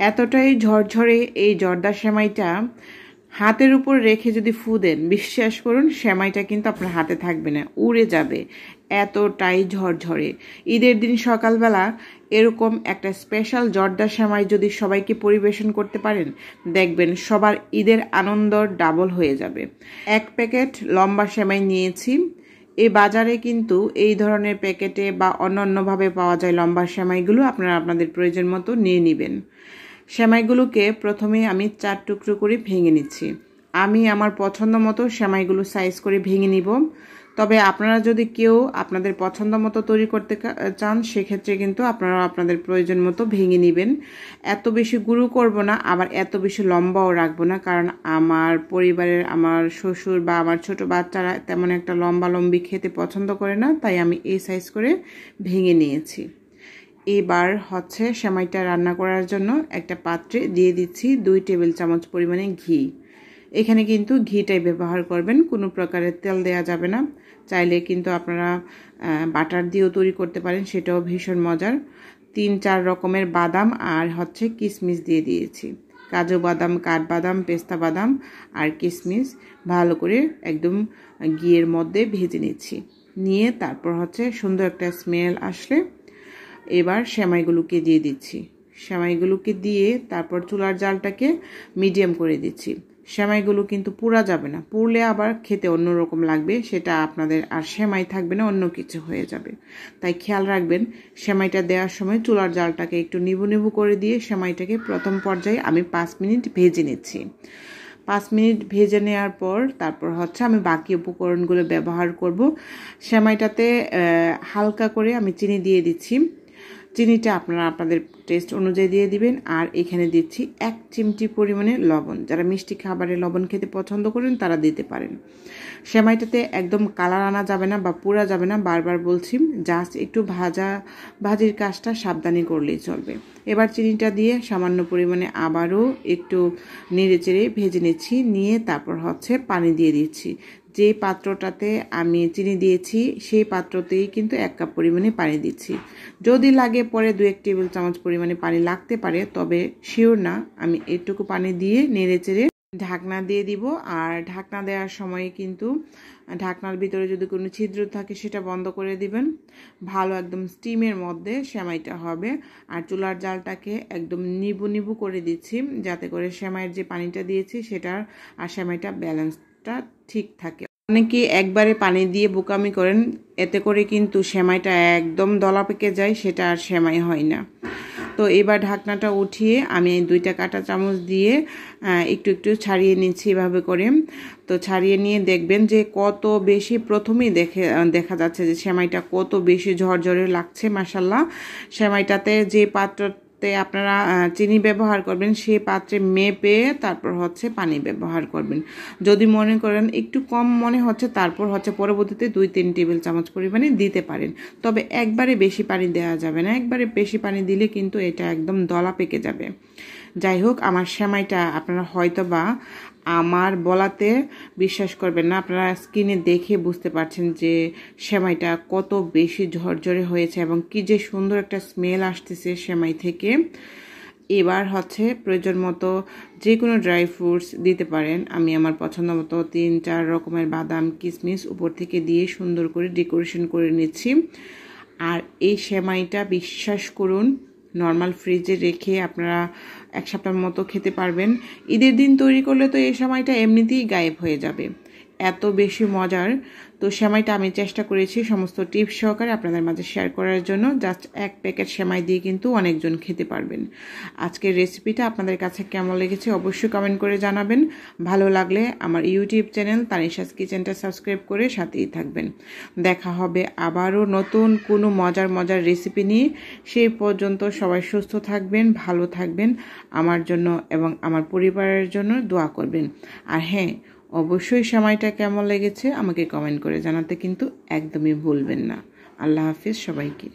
এতটাই ঝরঝরে এই জর্দা সেমাইটা হাতের উপর রেখে যদি ফু দেন, বিশ্বাস করুন সেমাইটা কিন্তু আপনার হাতে থাকবে না, উড়ে যাবে, এতটাই ঝরঝরে। ঈদের দিন সকালবেলা এরকম একটা স্পেশাল জর্দা সেমাই যদি সবাইকে পরিবেশন করতে পারেন, দেখবেন সবার ঈদের আনন্দ ডাবল হয়ে যাবে। 1 প্যাকেট লম্বা সেমাই নিয়েছি। এই বাজারে কিন্তু এই ধরনের প্যাকেটে বা অন্যান্যভাবে পাওয়া যায় লম্বা সেমাইগুলো, আপনারা আপনাদের প্রয়োজন মতো নিয়ে নেবেন। সেমাইগুলোকে প্রথমে আমি 4 টুকরো করে ভেঙে নিচ্ছি। আমি আমার পছন্দ মতো সেমাইগুলো সাইজ করে ভেঙে নিব। তবে আপনারা যদি কেউ আপনাদের পছন্দ মতো তৈরি করতে চান, সেক্ষেত্রে কিন্তু আপনারা আপনাদের প্রয়োজন মতো ভেঙে নেবেন। এত বেশি গুঁড়ো করব না, আবার এত বেশি লম্বাও রাখবো না, কারণ আমার পরিবারের আমার শ্বশুর বা আমার ছোট বাচ্চারা তেমন একটা লম্বি খেতে পছন্দ করে না, তাই আমি এই সাইজ করে ভেঙে নিয়েছি। এবার হচ্ছে সেমাইটা রান্না করার জন্য একটা পাত্রে দিয়ে দিচ্ছি 2 টেবিল চামচ পরিমাণে ঘি। এখানে কিন্তু ঘিটাই ব্যবহার করবেন, কোনো প্রকারের তেল দেয়া যাবে না। চাইলে কিন্তু আপনারা বাটার দিয়েও তৈরি করতে পারেন, সেটাও ভীষণ মজার। 3-4 রকমের বাদাম আর হচ্ছে কিশমিশ দিয়ে দিয়েছি। কাজু বাদাম, কাঠবাদাম, পেস্তা বাদাম আর কিশমিশ ভালো করে একদম ঘিয়ের মধ্যে ভেজে নিচ্ছি। নিয়ে তারপর হচ্ছে সুন্দর একটা স্মেল আসলে এবার সেমাইগুলোকে দিয়ে দিচ্ছি। সেমাইগুলোকে দিয়ে তারপর চুলার জালটাকে মিডিয়াম করে দিচ্ছি। সেমাইগুলো কিন্তু পুড়া যাবে না, পুড়লে আবার খেতে অন্যরকম লাগবে, সেটা আপনাদের আর সেমাই থাকবে না, অন্য কিছু হয়ে যাবে। তাই খেয়াল রাখবেন, সেমাইটা দেওয়ার সময় চুলার জালটাকে একটু নিবু করে দিয়ে সেমাইটাকে প্রথম পর্যায়ে আমি 5 মিনিট ভেজে নিচ্ছি। 5 মিনিট ভেজে নেওয়ার পর তারপর হচ্ছে আমি বাকি উপকরণগুলো ব্যবহার করব। সেমাইটাতে হালকা করে আমি চিনি দিয়ে দিচ্ছি। চিনিটা আপনারা আপনাদের টেস্ট অনুযায়ী দিয়ে দিবেন। আর এখানে দিচ্ছি 1 চিমটি পরিমাণে লবণ। যারা মিষ্টি খাবারে লবণ খেতে পছন্দ করেন তারা দিতে পারেন। সেমাইটাতে একদম কালার আনা যাবে না বা পুড়া যাবে না, বারবার বলছি, জাস্ট একটু ভাজির কাজটা সাবধানে করলেই চলবে। এবার চিনিটা দিয়ে সামান্য পরিমাণে আবারও একটু নেড়েচেড়ে ভেজে নিচ্ছি। নিয়ে তারপর হচ্ছে পানি দিয়ে দিচ্ছি। যে পাত্রটাতে আমি চিনি দিয়েছি সেই পাত্রতেই কিন্তু 1 কাপ পরিমাণে পানি দিচ্ছি। যদি লাগে পরে 2-1 টেবিল চামচ পরিমাণে পানি লাগতে পারে, তবে শিওর না। আমি এটুকু পানি দিয়ে নেড়েচেড়ে ঢাকনা দিয়ে দিব। আর ঢাকনা দেওয়ার সময় কিন্তু ঢাকনার ভিতরে যদি কোনো ছিদ্র থাকে সেটা বন্ধ করে দিবেন। ভালো একদম স্টিমের মধ্যে সেমাইটা হবে। আর চুলার জালটাকে একদম নিবু করে দিচ্ছি, যাতে করে সেমাইয়ের যে পানিটা দিয়েছি সেটার আর সেমাইটা ব্যালেন্সটা ঠিক থাকে। অনেকে একবারে পানি দিয়ে বোকামি করেন, এতে করে কিন্তু সেমাইটা একদম দলা পেকে যায়, সেটা আর সেমাই হয় না। তো এবার ঢাকনাটা উঠিয়ে আমি 2টা কাঁটা চামচ দিয়ে একটু ছাড়িয়ে নিচ্ছি এভাবে করে। তো ছাড়িয়ে নিয়ে দেখবেন যে কত বেশি, প্রথমেই দেখা যাচ্ছে যে সেমাইটা কত বেশি ঝরঝরে লাগছে। মাশাআল্লাহ, সেমাইটাতে যে পাত্রতে আপনারা চিনি ব্যবহার করবেন সেই পাত্রে মেপে তারপর হচ্ছে পানি ব্যবহার করবেন। যদি মনে করেন একটু কম মনে হচ্ছে, তারপর হচ্ছে পরবর্তীতে 2-3 টেবিল চামচ পরিমাণে দিতে পারেন। তবে একবারে বেশি পানি দেওয়া যাবে না, একবারে বেশি পানি দিলে কিন্তু এটা একদম দলা পেকে যাবে। যাই হোক, আমার সেমাইটা আপনারা হয়তো বা আমার বলাতে বিশ্বাস করবেন না, আপনারা স্কিনে দেখে বুঝতে পারছেন যে সেমাইটা কত বেশি ঝরঝরে হয়েছে এবং কি যে সুন্দর একটা স্মেল আসতেছে সেমাই থেকে। এবার হচ্ছে প্রয়োজন মতো যে কোনো ড্রাই ফ্রুটস দিতে পারেন। আমি আমার পছন্দ মতো 3-4 রকমের বাদাম, কিশমিশ উপর থেকে দিয়ে সুন্দর করে ডেকোরেশন করে নিচ্ছি। আর এই সেমাইটা বিশ্বাস করুন, নর্মাল ফ্রিজে রেখে আপনারা 1 সপ্তাহের মতো খেতে পারবেন। ঈদের দিন তৈরি করলে তো এই সেমাইটা এমনিতেই গায়েব হয়ে যাবে, এত বেশি মজার। তো সেমাইটা আমি চেষ্টা করেছি সমস্ত টিপস সহকারে আপনাদের মাঝে শেয়ার করার জন্য। জাস্ট 1 প্যাকেট সেমাই দিয়ে কিন্তু অনেকজন খেতে পারবেন। আজকের রেসিপিটা আপনাদের কাছে কেমন লেগেছে অবশ্যই কমেন্ট করে জানাবেন। ভালো লাগলে আমার ইউটিউব চ্যানেল তানিশাস কিচেনটা সাবস্ক্রাইব করে সাথেই থাকবেন। দেখা হবে আবারও নতুন কোনো মজার রেসিপি নিয়ে। সেই পর্যন্ত সবাই সুস্থ থাকবেন, ভালো থাকবেন। আমার জন্য এবং আমার পরিবারের জন্য দোয়া করবেন। আর হ্যাঁ, অবশ্যই সেমাইটা কেমন লেগেছে আমাকে কমেন্ট করে জানাতে কিন্তু একদমই ভুলবেন না। আল্লাহ হাফিজ সবাইকে।